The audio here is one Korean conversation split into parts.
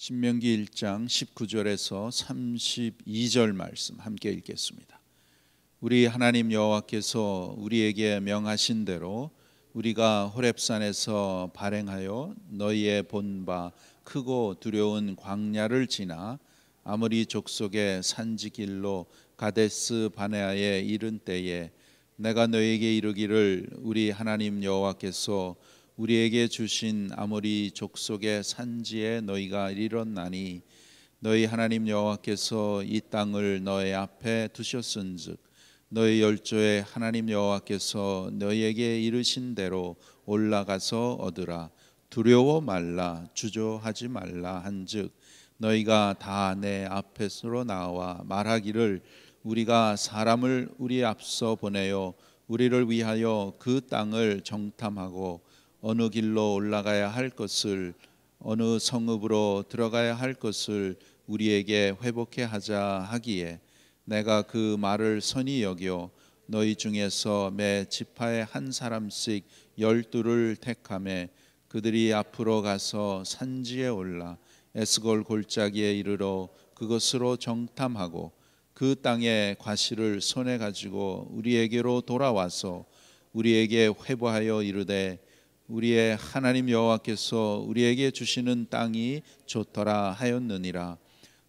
신명기 1장 19절에서 32절 말씀 함께 읽겠습니다. 우리 하나님 여호와께서 우리에게 명하신 대로 우리가 호렙산에서 발행하여 너희의 본 바 크고 두려운 광야를 지나 아모리 족속의 산지길로 가데스 바네아에 이른 때에 내가 너희에게 이르기를 우리 하나님 여호와께서 우리에게 주신 아모리 족속의 산지에 너희가 이르렀나니 너희 하나님 여호와께서 이 땅을 너희 앞에 두셨은즉 너희 열조의 하나님 여호와께서 너희에게 이르신 대로 올라가서 얻으라. 두려워 말라 주저하지 말라 한즉 너희가 다 내 앞에서 나와 말하기를 우리가 사람을 우리 앞서 보내어 우리를 위하여 그 땅을 정탐하고 어느 길로 올라가야 할 것을 어느 성읍으로 들어가야 할 것을 우리에게 회복해 하자 하기에 내가 그 말을 선히 여겨 너희 중에서 매 지파에 한 사람씩 12를 택하매 그들이 앞으로 가서 산지에 올라 에스골 골짜기에 이르러 그것으로 정탐하고 그 땅의 과실을 손에 가지고 우리에게로 돌아와서 우리에게 회보하여 이르되 우리의 하나님 여호와께서 우리에게 주시는 땅이 좋더라 하였느니라.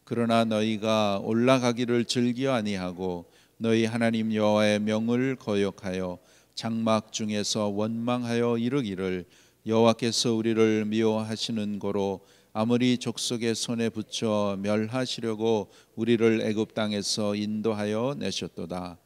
그러나 너희가 올라가기를 즐겨 아니하고 너희 하나님 여호와의 명을 거역하여 장막 중에서 원망하여 이르기를 여호와께서 우리를 미워하시는 고로 아모리 족속의 손에 붙여 멸하시려고 우리를 애굽 땅에서 인도하여 내셨도다.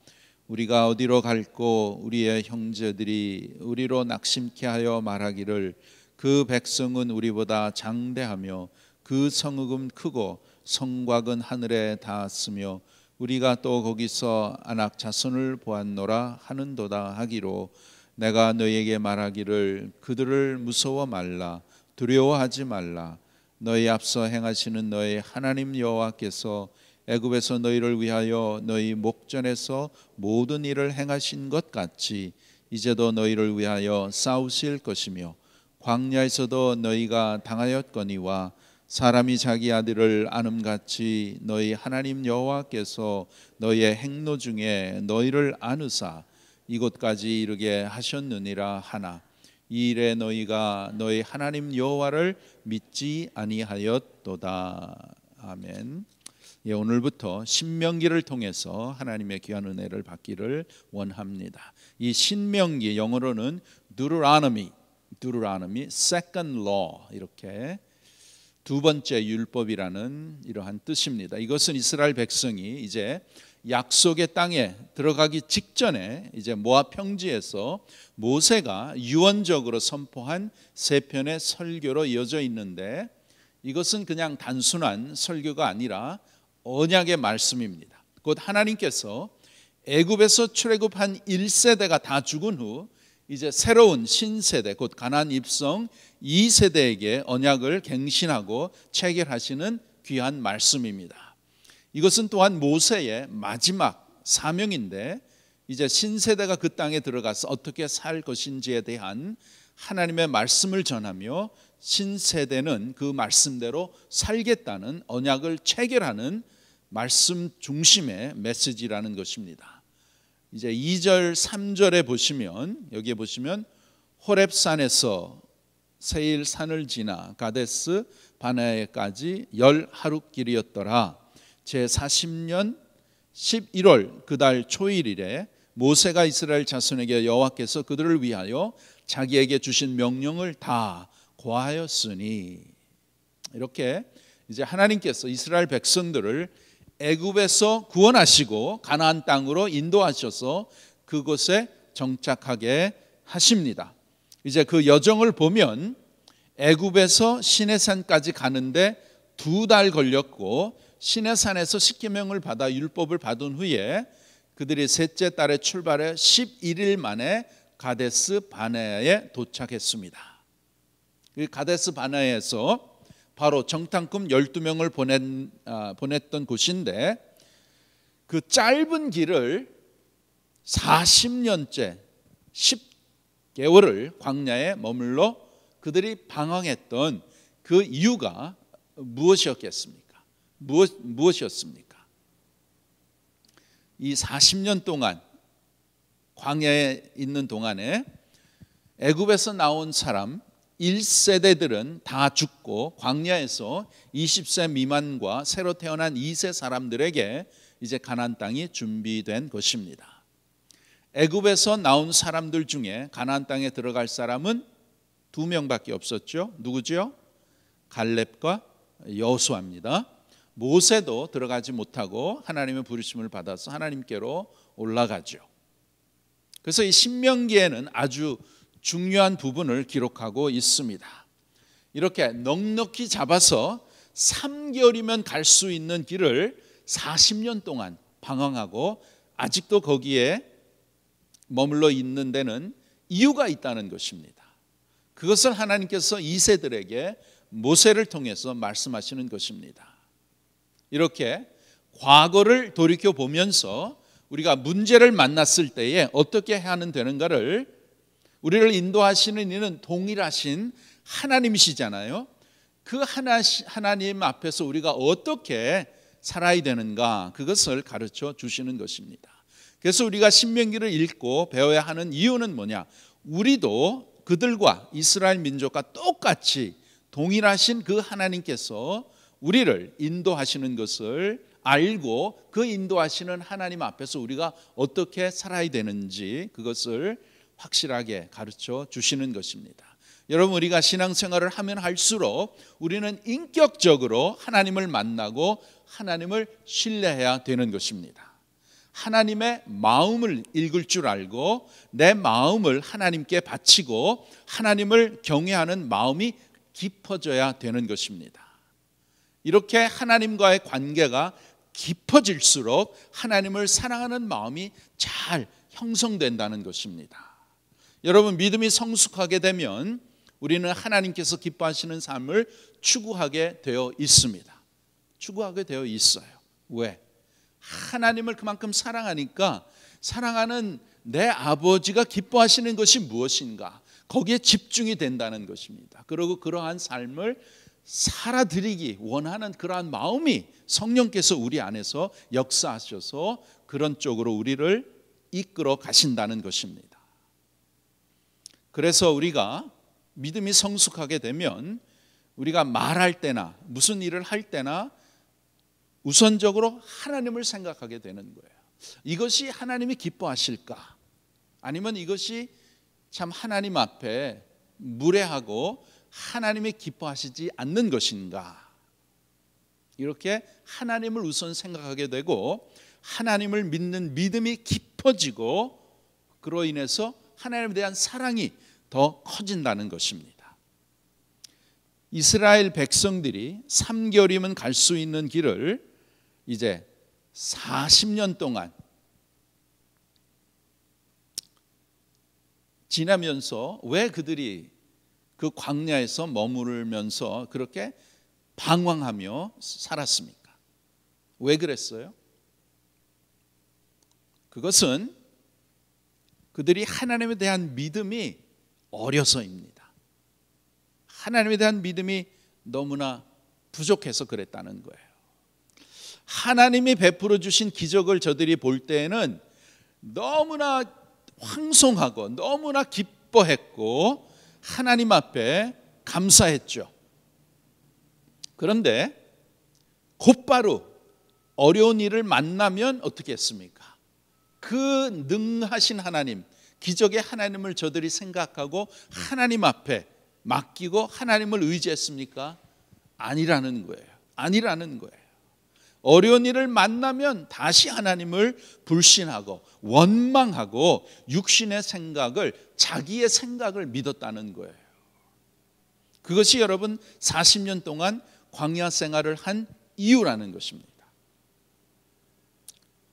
우리가 어디로 갈고 우리의 형제들이 우리로 낙심케 하여 말하기를 그 백성은 우리보다 장대하며 그 성읍은 크고 성곽은 하늘에 닿았으며 우리가 또 거기서 아낙 자손을 보았노라 하는도다 하기로 내가 너희에게 말하기를 그들을 무서워 말라 두려워하지 말라. 너희 앞서 행하시는 너희 하나님 여호와께서 애굽에서 너희를 위하여 너희 목전에서 모든 일을 행하신 것 같이 이제도 너희를 위하여 싸우실 것이며 광야에서도 너희가 당하였거니와 사람이 자기 아들을 아름같이 너희 하나님 여호와께서 너희의 행로 중에 너희를 안으사 이곳까지 이르게 하셨느니라 하나 이 일에 너희가 너희 하나님 여호와를 믿지 아니하였도다. 아멘. 오늘부터 신명기를 통해서 하나님의 귀한 은혜를 받기를 원합니다. 이 신명기 영어로는 Deuteronomy, Second Law 이렇게 두 번째 율법이라는 이러한 뜻입니다. 이것은 이스라엘 백성이 이제 약속의 땅에 들어가기 직전에 이제 모압 평지에서 모세가 유언적으로 선포한 세 편의 설교로 이어져 있는데 이것은 그냥 단순한 설교가 아니라 언약의 말씀입니다. 곧 하나님께서 애굽에서 출애굽한 1세대가 다 죽은 후 이제 새로운 신세대 곧 가나안 입성 2세대에게 언약을 갱신하고 체결하시는 귀한 말씀입니다. 이것은 또한 모세의 마지막 사명인데 이제 신세대가 그 땅에 들어가서 어떻게 살 것인지에 대한 하나님의 말씀을 전하며 신세대는 그 말씀대로 살겠다는 언약을 체결하는 말씀 중심의 메시지라는 것입니다. 이제 2절 3절에 보시면 여기에 보시면 호렙산에서 세일 산을 지나 가데스 바네아에까지 10하룻길이었더라. 제40년 11월 그달 초일일에 모세가 이스라엘 자손에게 여호와께서 그들을 위하여 자기에게 주신 명령을 다 고하였으니 이렇게 이제 하나님께서 이스라엘 백성들을 애굽에서 구원하시고 가나안 땅으로 인도하셔서 그곳에 정착하게 하십니다. 이제 그 여정을 보면 애굽에서 시내산까지 가는데 2달 걸렸고 시내산에서 십계명을 받아 율법을 받은 후에 그들이 셋째 달에 출발해 11일 만에 가데스 바네아에 도착했습니다. 가데스 바네아에서 바로 정탐꾼 12명을 보냈던 곳인데 그 짧은 길을 40년째 10개월을 광야에 머물러 그들이 방황했던 그 이유가 무엇이었겠습니까? 무엇이었습니까? 이 40년 동안 광야에 있는 동안에 애굽에서 나온 사람 1세대들은 다 죽고 광야에서 20세 미만과 새로 태어난 2세 사람들에게 이제 가나안 땅이 준비된 것입니다. 애굽에서 나온 사람들 중에 가나안 땅에 들어갈 사람은 2명밖에 없었죠. 누구죠? 갈렙과 여호수아입니다. 모세도 들어가지 못하고 하나님의 부르심을 받아서 하나님께로 올라가죠. 그래서 이 신명기에는 아주 중요한 부분을 기록하고 있습니다. 이렇게 넉넉히 잡아서 3개월이면 갈 수 있는 길을 40년 동안 방황하고 아직도 거기에 머물러 있는 데는 이유가 있다는 것입니다. 그것을 하나님께서 2세들에게 모세를 통해서 말씀하시는 것입니다. 이렇게 과거를 돌이켜 보면서 우리가 문제를 만났을 때에 어떻게 해야 하는 되는가를 우리를 인도하시는 이는 동일하신 하나님이시잖아요. 그 하나님 앞에서 우리가 어떻게 살아야 되는가, 그것을 가르쳐 주시는 것입니다. 그래서 우리가 신명기를 읽고 배워야 하는 이유는 뭐냐? 우리도 그들과 이스라엘 민족과 똑같이 동일하신 그 하나님께서 우리를 인도하시는 것을 알고 그 인도하시는 하나님 앞에서 우리가 어떻게 살아야 되는지 그것을 확실하게 가르쳐 주시는 것입니다. 여러분, 우리가 신앙생활을 하면 할수록 우리는 인격적으로 하나님을 만나고 하나님을 신뢰해야 되는 것입니다. 하나님의 마음을 읽을 줄 알고 내 마음을 하나님께 바치고 하나님을 경외하는 마음이 깊어져야 되는 것입니다. 이렇게 하나님과의 관계가 깊어질수록 하나님을 사랑하는 마음이 잘 형성된다는 것입니다. 여러분, 믿음이 성숙하게 되면 우리는 하나님께서 기뻐하시는 삶을 추구하게 되어 있습니다. 추구하게 되어 있어요. 왜? 하나님을 그만큼 사랑하니까 사랑하는 내 아버지가 기뻐하시는 것이 무엇인가, 거기에 집중이 된다는 것입니다. 그리고 그러한 삶을 살아드리기 원하는 그러한 마음이 성령께서 우리 안에서 역사하셔서 그런 쪽으로 우리를 이끌어 가신다는 것입니다. 그래서 우리가 믿음이 성숙하게 되면 우리가 말할 때나 무슨 일을 할 때나 우선적으로 하나님을 생각하게 되는 거예요. 이것이 하나님이 기뻐하실까? 아니면 이것이 참 하나님 앞에 무례하고 하나님이 기뻐하시지 않는 것인가? 이렇게 하나님을 우선 생각하게 되고 하나님을 믿는 믿음이 깊어지고 그로 인해서 하나님에 대한 사랑이 더 커진다는 것입니다. 이스라엘 백성들이 3개월이면 갈 수 있는 길을 이제 40년 동안 지나면서 왜 그들이 그 광야에서 머무르면서 그렇게 방황하며 살았습니까? 왜 그랬어요? 그것은 그들이 하나님에 대한 믿음이 어려서입니다. 하나님에 대한 믿음이 너무나 부족해서 그랬다는 거예요. 하나님이 베풀어 주신 기적을 저들이 볼 때에는 너무나 황송하고 너무나 기뻐했고 하나님 앞에 감사했죠. 그런데 곧바로 어려운 일을 만나면 어떻게 했습니까? 그 능하신 하나님, 기적의 하나님을 저들이 생각하고 하나님 앞에 맡기고 하나님을 의지했습니까? 아니라는 거예요. 아니라는 거예요. 어려운 일을 만나면 다시 하나님을 불신하고 원망하고 육신의 생각을, 자기의 생각을 믿었다는 거예요. 그것이 여러분 40년 동안 광야 생활을 한 이유라는 것입니다.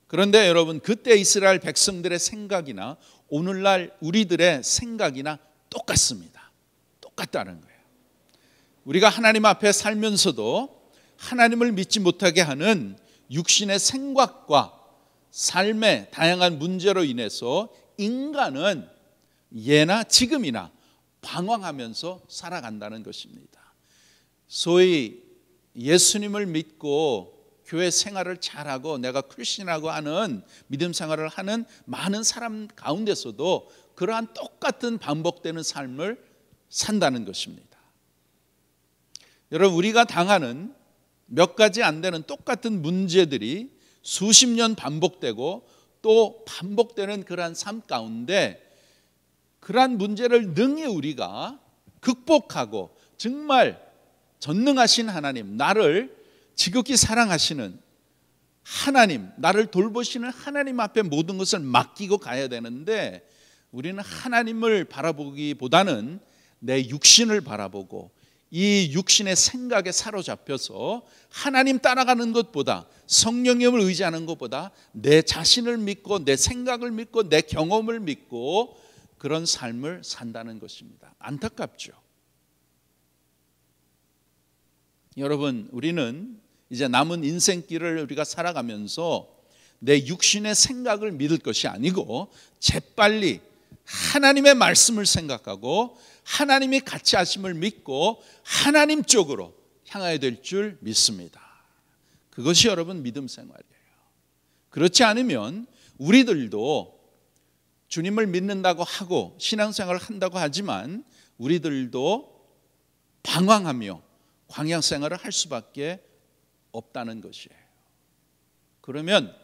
그런데 여러분, 그때 이스라엘 백성들의 생각이나 오늘날 우리들의 생각이나 똑같습니다. 똑같다는 거예요. 우리가 하나님 앞에 살면서도 하나님을 믿지 못하게 하는 육신의 생각과 삶의 다양한 문제로 인해서 인간은 예나 지금이나 방황하면서 살아간다는 것입니다. 소위 예수님을 믿고 교회 생활을 잘하고 내가 크리스천하고 하는 믿음 생활을 하는 많은 사람 가운데서도 그러한 똑같은 반복되는 삶을 산다는 것입니다. 여러분, 우리가 당하는 몇 가지 안 되는 똑같은 문제들이 수십 년 반복되고 또 반복되는 그러한 삶 가운데 그러한 문제를 능히 우리가 극복하고 정말 전능하신 하나님, 나를 지극히 사랑하시는 하나님, 나를 돌보시는 하나님 앞에 모든 것을 맡기고 가야 되는데 우리는 하나님을 바라보기보다는 내 육신을 바라보고 이 육신의 생각에 사로잡혀서 하나님 따라가는 것보다, 성령님을 의지하는 것보다 내 자신을 믿고 내 생각을 믿고 내 경험을 믿고 그런 삶을 산다는 것입니다. 안타깝죠. 여러분, 우리는 이제 남은 인생길을 우리가 살아가면서 내 육신의 생각을 믿을 것이 아니고 재빨리 하나님의 말씀을 생각하고 하나님이 같이 하심을 믿고 하나님 쪽으로 향해야 될 줄 믿습니다. 그것이 여러분 믿음 생활이에요. 그렇지 않으면 우리들도 주님을 믿는다고 하고 신앙생활을 한다고 하지만 우리들도 방황하며 광야생활을 할 수밖에 없다는 것이에요. 그러면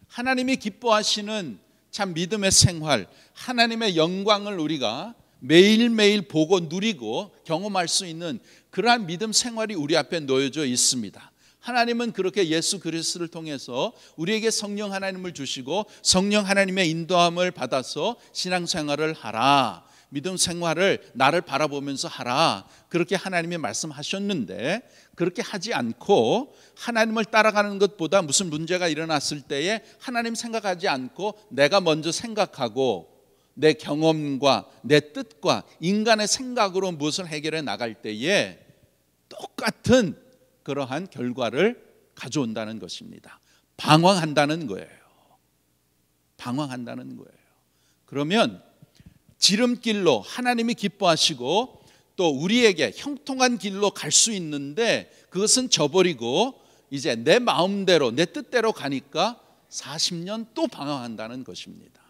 하나님이 기뻐하시는 참 믿음의 생활, 하나님의 영광을 우리가 매일매일 보고 누리고 경험할 수 있는 그러한 믿음 생활이 우리 앞에 놓여져 있습니다. 하나님은 그렇게 예수 그리스도를 통해서 우리에게 성령 하나님을 주시고 성령 하나님의 인도함을 받아서 신앙생활을 하라, 믿음 생활을 나를 바라보면서 하라, 그렇게 하나님이 말씀하셨는데 그렇게 하지 않고 하나님을 따라가는 것보다 무슨 문제가 일어났을 때에 하나님 생각하지 않고 내가 먼저 생각하고 내 경험과 내 뜻과 인간의 생각으로 무엇을 해결해 나갈 때에 똑같은 그러한 결과를 가져온다는 것입니다. 방황한다는 거예요. 방황한다는 거예요. 그러면 지름길로 하나님이 기뻐하시고 또 우리에게 형통한 길로 갈 수 있는데 그것은 저버리고 이제 내 마음대로 내 뜻대로 가니까 40년 또 방황한다는 것입니다.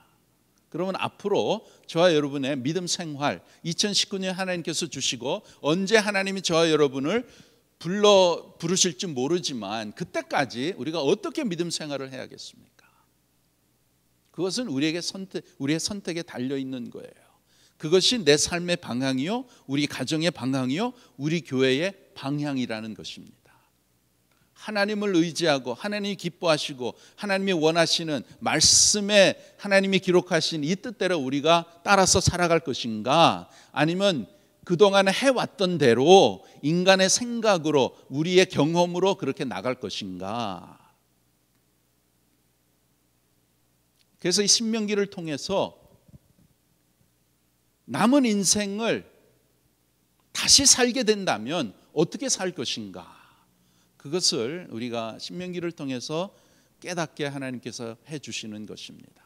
그러면 앞으로 저와 여러분의 믿음 생활 2019년 하나님께서 주시고 언제 하나님이 저와 여러분을 부르실지 모르지만 그때까지 우리가 어떻게 믿음 생활을 해야겠습니까? 그것은 우리의 선택에 달려있는 거예요. 그것이 내 삶의 방향이요, 우리 가정의 방향이요, 우리 교회의 방향이라는 것입니다. 하나님을 의지하고 하나님이 기뻐하시고 하나님이 원하시는 말씀에 하나님이 기록하신 이 뜻대로 우리가 따라서 살아갈 것인가, 아니면 그동안 해왔던 대로 인간의 생각으로 우리의 경험으로 그렇게 나갈 것인가. 그래서 이 신명기를 통해서 남은 인생을 다시 살게 된다면 어떻게 살 것인가, 그것을 우리가 신명기를 통해서 깨닫게 하나님께서 해주시는 것입니다.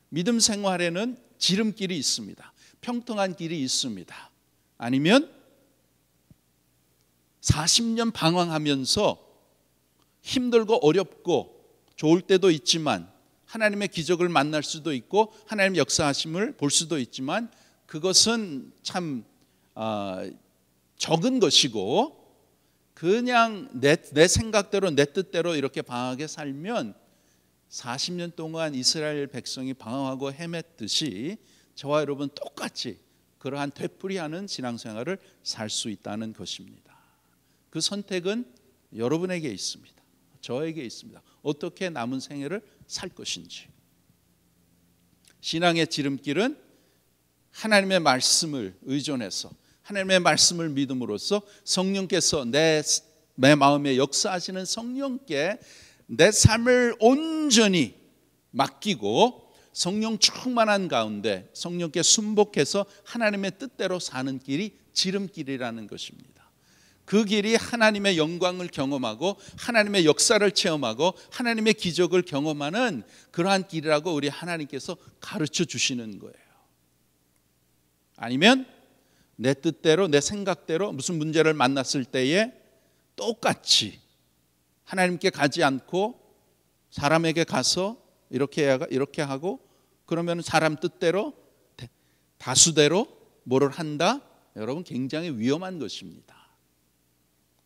믿음 생활에는 지름길이 있습니다. 평통한 길이 있습니다. 아니면 40년 방황하면서 힘들고 어렵고 좋을 때도 있지만 하나님의 기적을 만날 수도 있고 하나님의 역사하심을 볼 수도 있지만 그것은 참 적은 것이고, 그냥 내 생각대로 내 뜻대로 이렇게 방황하게 살면 40년 동안 이스라엘 백성이 방황하고 헤맸듯이 저와 여러분 똑같이 그러한 되풀이하는 신앙생활을 살 수 있다는 것입니다. 그 선택은 여러분에게 있습니다. 저에게 있습니다. 어떻게 남은 생애를 살 것인지. 신앙의 지름길은 하나님의 말씀을 의존해서 하나님의 말씀을 믿음으로써 성령께서 내 마음에 역사하시는 성령께 내 삶을 온전히 맡기고 성령 충만한 가운데 성령께 순복해서 하나님의 뜻대로 사는 길이 지름길이라는 것입니다. 그 길이 하나님의 영광을 경험하고 하나님의 역사를 체험하고 하나님의 기적을 경험하는 그러한 길이라고 우리 하나님께서 가르쳐 주시는 거예요. 아니면 내 뜻대로 내 생각대로 무슨 문제를 만났을 때에 똑같이 하나님께 가지 않고 사람에게 가서 이렇게 하고 그러면 사람 뜻대로 다수대로 뭐를 한다? 여러분 굉장히 위험한 것입니다.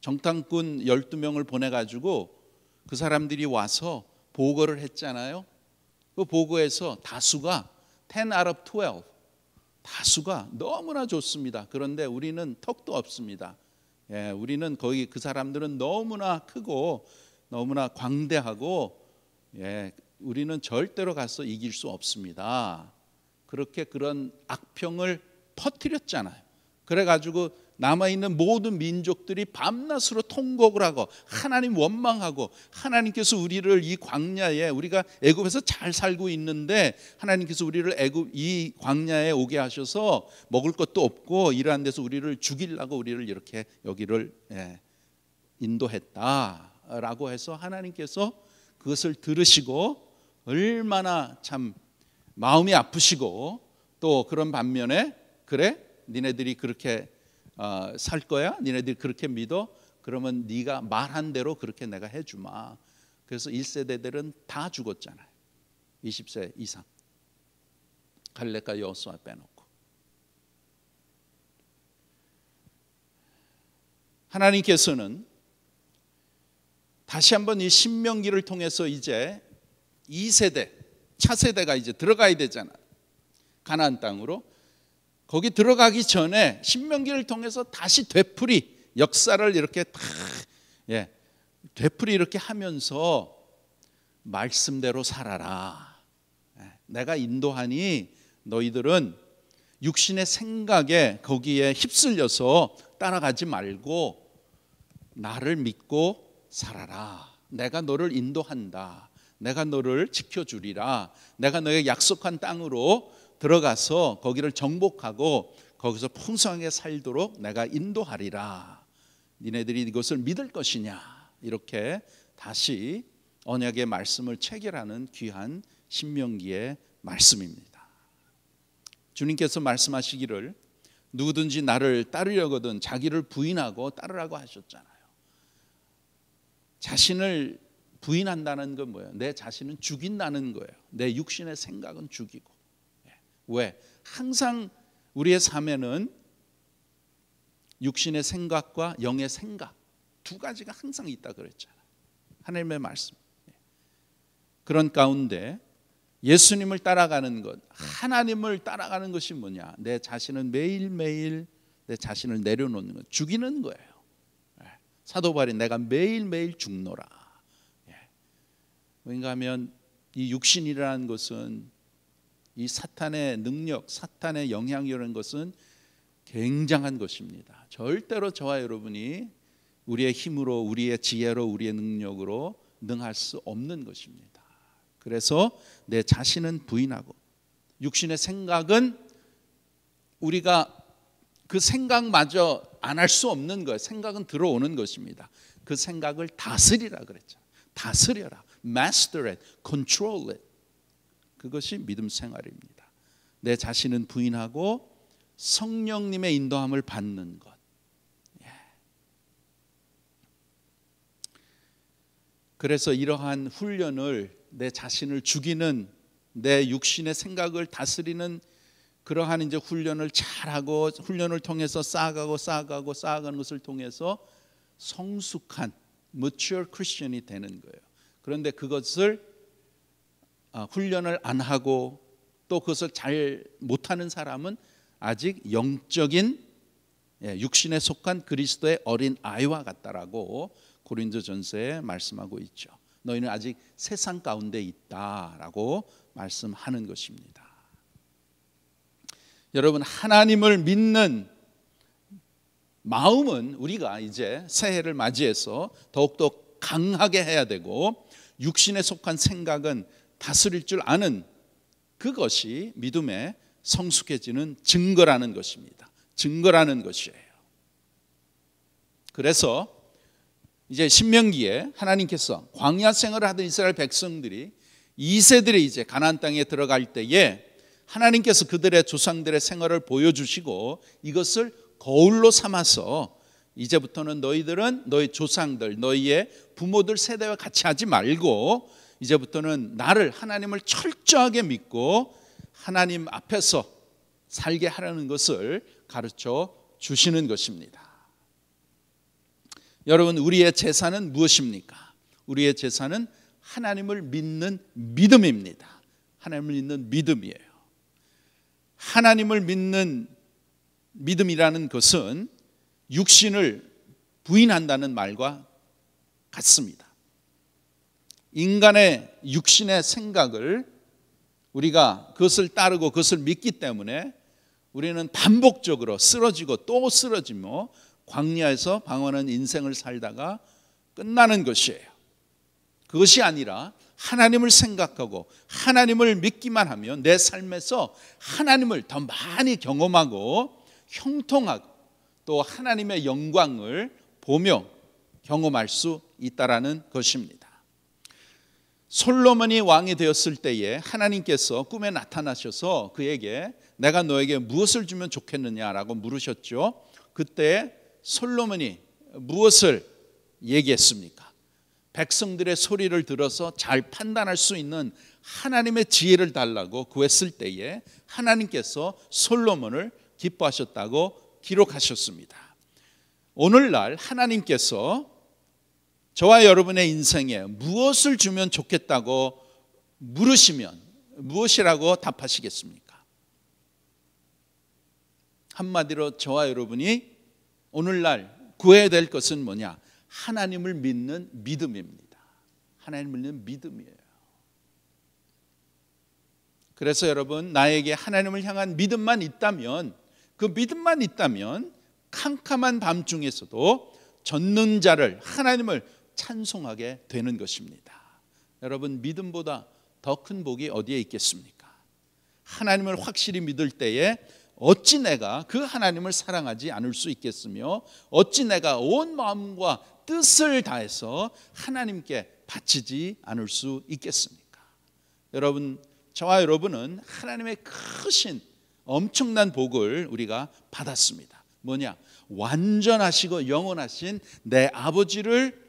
정탐꾼 12명을 보내가지고 그 사람들이 와서 보고를 했잖아요. 그 보고에서 다수가 10 out of 12 다수가 너무나 좋습니다. 그런데 우리는 턱도 없습니다. 우리는 거기 그 사람들은 너무나 크고 너무나 광대하고 우리는 절대로 가서 이길 수 없습니다. 그렇게 그런 악평을 퍼뜨렸잖아요. 그래가지고 남아있는 모든 민족들이 밤낮으로 통곡을 하고 하나님 원망하고 하나님께서 우리를 이 광야에 우리가 애굽에서 잘 살고 있는데 하나님께서 우리를 이 광야에 오게 하셔서 먹을 것도 없고 이러한 데서 우리를 죽이려고 우리를 이렇게 여기를 인도했다라고 해서 하나님께서 그것을 들으시고 얼마나 참 마음이 아프시고 또 그런 반면에 그래? 니네들이 그렇게 살 거야? 니네들이 그렇게 믿어? 그러면 네가 말한 대로 그렇게 내가 해주마. 그래서 1세대들은 다 죽었잖아요. 20세 이상. 갈렙과 여호수아 빼놓고. 하나님께서는 다시 한번 이 신명기를 통해서 이제 2세대 차세대가 이제 들어가야 되잖아요. 가나안 땅으로. 거기 들어가기 전에 신명기를 통해서 다시 되풀이 역사를 이렇게 다 되풀이 이렇게 하면서 말씀대로 살아라. 내가 인도하니 너희들은 육신의 생각에 거기에 휩쓸려서 따라가지 말고 나를 믿고 살아라. 내가 너를 인도한다. 내가 너를 지켜주리라. 내가 너에게 약속한 땅으로 들어가서 거기를 정복하고 거기서 풍성하게 살도록 내가 인도하리라. 니네들이 이것을 믿을 것이냐. 이렇게 다시 언약의 말씀을 체결하는 귀한 신명기의 말씀입니다. 주님께서 말씀하시기를 누구든지 나를 따르려거든 자기를 부인하고 따르라고 하셨잖아요. 자신을 부인한다는 건 뭐예요? 내 자신은 죽인다는 거예요. 내 육신의 생각은 죽이고. 왜? 항상 우리의 삶에는 육신의 생각과 영의 생각 두 가지가 항상 있다 그랬잖아요. 하나님의 말씀. 그런 가운데 예수님을 따라가는 것, 하나님을 따라가는 것이 뭐냐? 내 자신은 매일매일 내 자신을 내려놓는 것, 죽이는 거예요. 사도 바울이 내가 매일매일 죽노라. 그런가 하면 이 육신이라는 것은 이 사탄의 능력, 사탄의 영향이라는 것은 굉장한 것입니다. 절대로 저와 여러분이 우리의 힘으로, 우리의 지혜로, 우리의 능력으로 능할 수 없는 것입니다. 그래서 내 자신은 부인하고 육신의 생각은 우리가 그 생각마저 안 할 수 없는 거예요. 생각은 들어오는 것입니다. 그 생각을 다스리라 그랬죠. 다스려라. Master it, control it. 그것이 믿음 생활입니다. 내 자신은 부인하고 성령님의 인도함을 받는 것. 그래서 이러한 훈련을 내 자신을 죽이는 내 육신의 생각을 다스리는 그러한 이제 훈련을 잘하고 훈련을 통해서 쌓아가는 것을 통해서 성숙한 mature Christian이 되는 거예요. 그런데 그것을 훈련을 안 하고 또 그것을 잘 못하는 사람은 아직 영적인 육신에 속한 그리스도의 어린 아이와 같다라고 고린도전서에 말씀하고 있죠. 너희는 아직 세상 가운데 있다라고 말씀하는 것입니다. 여러분, 하나님을 믿는 마음은 우리가 이제 새해를 맞이해서 더욱더 강하게 해야 되고 육신에 속한 생각은 다스릴 줄 아는 그것이 믿음에 성숙해지는 증거라는 것입니다. 증거라는 것이에요. 그래서 이제 신명기에 하나님께서 광야 생활을 하던 이스라엘 백성들이 2세들이 이제 가나안 땅에 들어갈 때에 하나님께서 그들의 조상들의 생활을 보여주시고 이것을 거울로 삼아서 이제부터는 너희들은 너희 조상들, 너희의 부모들 세대와 같이 하지 말고 이제부터는 나를, 하나님을 철저하게 믿고 하나님 앞에서 살게 하라는 것을 가르쳐 주시는 것입니다. 여러분, 우리의 제사는 무엇입니까? 우리의 제사는 하나님을 믿는 믿음입니다. 하나님을 믿는 믿음이에요. 하나님을 믿는 믿음이라는 것은 육신을 부인한다는 말과 같습니다. 인간의 육신의 생각을 우리가 그것을 따르고 그것을 믿기 때문에 우리는 반복적으로 쓰러지고 또 쓰러지며 광야에서 방황하는 인생을 살다가 끝나는 것이에요. 그것이 아니라 하나님을 생각하고 하나님을 믿기만 하면 내 삶에서 하나님을 더 많이 경험하고 형통하고 또 하나님의 영광을 보며 경험할 수 있다라는 것입니다. 솔로몬이 왕이 되었을 때에 하나님께서 꿈에 나타나셔서 그에게 내가 너에게 무엇을 주면 좋겠느냐라고 물으셨죠. 그때 솔로몬이 무엇을 얘기했습니까? 백성들의 소리를 들어서 잘 판단할 수 있는 하나님의 지혜를 달라고 구했을 때에 하나님께서 솔로몬을 기뻐하셨다고 기록하셨습니다. 오늘날 하나님께서 저와 여러분의 인생에 무엇을 주면 좋겠다고 물으시면 무엇이라고 답하시겠습니까? 한마디로 저와 여러분이 오늘날 구해야 될 것은 뭐냐? 하나님을 믿는 믿음입니다. 하나님을 믿는 믿음이에요. 그래서 여러분, 나에게 하나님을 향한 믿음만 있다면, 그 믿음만 있다면 캄캄한 밤중에서도 전능자를, 하나님을 찬송하게 되는 것입니다. 여러분, 믿음보다 더 큰 복이 어디에 있겠습니까? 하나님을 확실히 믿을 때에 어찌 내가 그 하나님을 사랑하지 않을 수 있겠으며 어찌 내가 온 마음과 뜻을 다해서 하나님께 바치지 않을 수 있겠습니까? 여러분, 저와 여러분은 하나님의 크신 엄청난 복을 우리가 받았습니다. 뭐냐? 완전하시고 영원하신 내 아버지를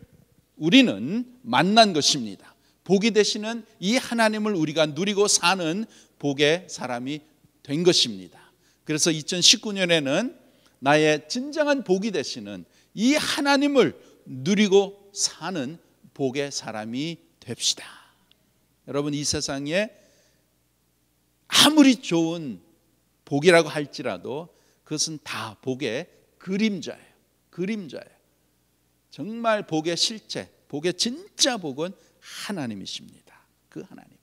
우리는 만난 것입니다. 복이 되시는 이 하나님을 우리가 누리고 사는 복의 사람이 된 것입니다. 그래서 2019년에는 나의 진정한 복이 되시는 이 하나님을 누리고 사는 복의 사람이 됩시다. 여러분, 이 세상에 아무리 좋은 복이라고 할지라도 그것은 다 복의 그림자예요. 그림자예요. 정말 복의 실체, 복의 진짜 복은 하나님이십니다. 그 하나님.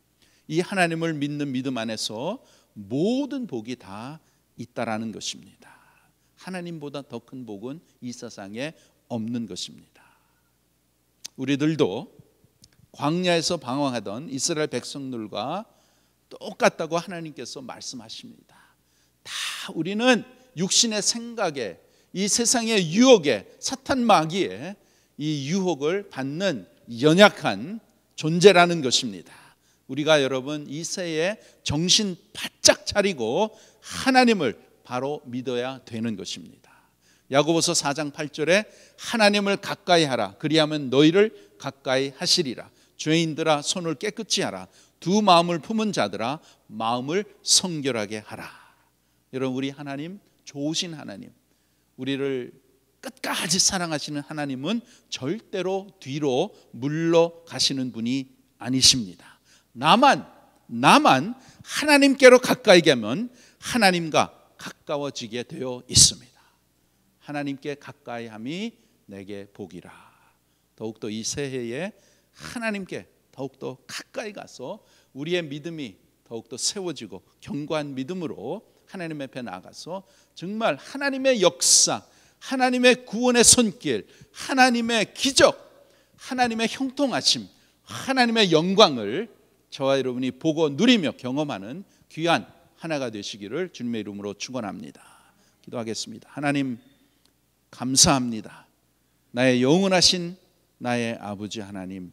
이 하나님을 믿는 믿음 안에서 모든 복이 다 있다라는 것입니다. 하나님보다 더 큰 복은 이 세상에 없는 것입니다. 우리들도 광야에서 방황하던 이스라엘 백성들과 똑같다고 하나님께서 말씀하십니다. 다 우리는 육신의 생각에, 이 세상의 유혹에, 사탄 마귀에 이 유혹을 받는 연약한 존재라는 것입니다. 우리가 여러분 이 새에 정신 바짝 차리고 하나님을 바로 믿어야 되는 것입니다. 야고보서 4장 8절에 하나님을 가까이 하라. 그리하면 너희를 가까이 하시리라. 죄인들아 손을 깨끗이 하라. 두 마음을 품은 자들아 마음을 성결하게 하라. 여러분, 우리 하나님 좋으신 하나님, 우리를 끝까지 사랑하시는 하나님은 절대로 뒤로 물러가시는 분이 아니십니다. 나만 하나님께로 가까이 가면 하나님과 가까워지게 되어 있습니다. 하나님께 가까이함이 내게 복이라. 더욱더 이 새해에 하나님께 더욱더 가까이 가서 우리의 믿음이 더욱더 세워지고 견고한 믿음으로 하나님 앞에 나가서 정말 하나님의 역사, 하나님의 구원의 손길, 하나님의 기적, 하나님의 형통하심, 하나님의 영광을 저와 여러분이 보고 누리며 경험하는 귀한 하나가 되시기를 주님의 이름으로 축원합니다. 기도하겠습니다. 하나님 감사합니다. 나의 영원하신 나의 아버지 하나님,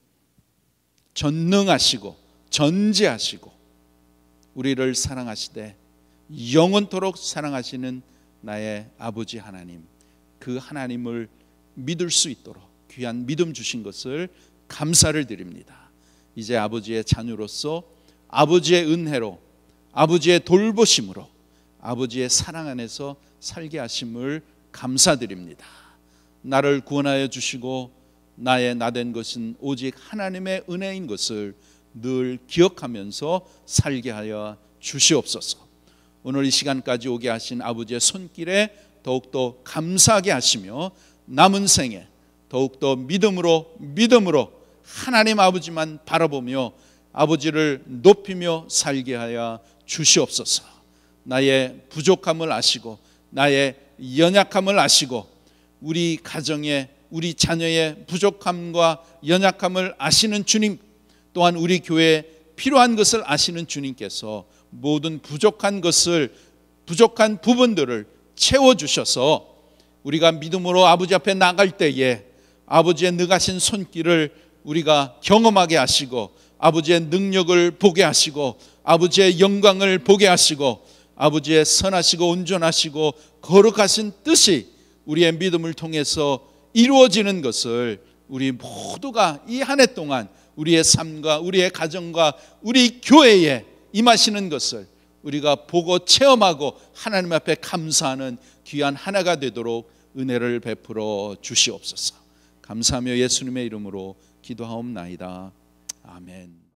전능하시고 전지하시고 우리를 사랑하시되 영원토록 사랑하시는 나의 아버지 하나님, 그 하나님을 믿을 수 있도록 귀한 믿음 주신 것을 감사를 드립니다. 이제 아버지의 자녀로서 아버지의 은혜로, 아버지의 돌보심으로, 아버지의 사랑 안에서 살게 하심을 감사드립니다. 나를 구원하여 주시고 나의 나된 것은 오직 하나님의 은혜인 것을 늘 기억하면서 살게 하여 주시옵소서. 오늘 이 시간까지 오게 하신 아버지의 손길에 더욱더 감사하게 하시며 남은 생에 더욱더 믿음으로 하나님 아버지만 바라보며 아버지를 높이며 살게 하여 주시옵소서. 나의 부족함을 아시고 나의 연약함을 아시고 우리 가정의 우리 자녀의 부족함과 연약함을 아시는 주님, 또한 우리 교회에 필요한 것을 아시는 주님께서 모든 부족한 부분들을 채워주셔서 우리가 믿음으로 아버지 앞에 나갈 때에 아버지의 능하신 손길을 우리가 경험하게 하시고 아버지의 능력을 보게 하시고 아버지의 영광을 보게 하시고 아버지의 선하시고 온전하시고 거룩하신 뜻이 우리의 믿음을 통해서 이루어지는 것을 우리 모두가 이 한 해 동안 우리의 삶과 우리의 가정과 우리 교회에 임하시는 것을 우리가 보고 체험하고 하나님 앞에 감사하는 귀한 한 해가 되도록 은혜를 베풀어 주시옵소서. 감사하며 예수님의 이름으로 기도하옵나이다. 아멘.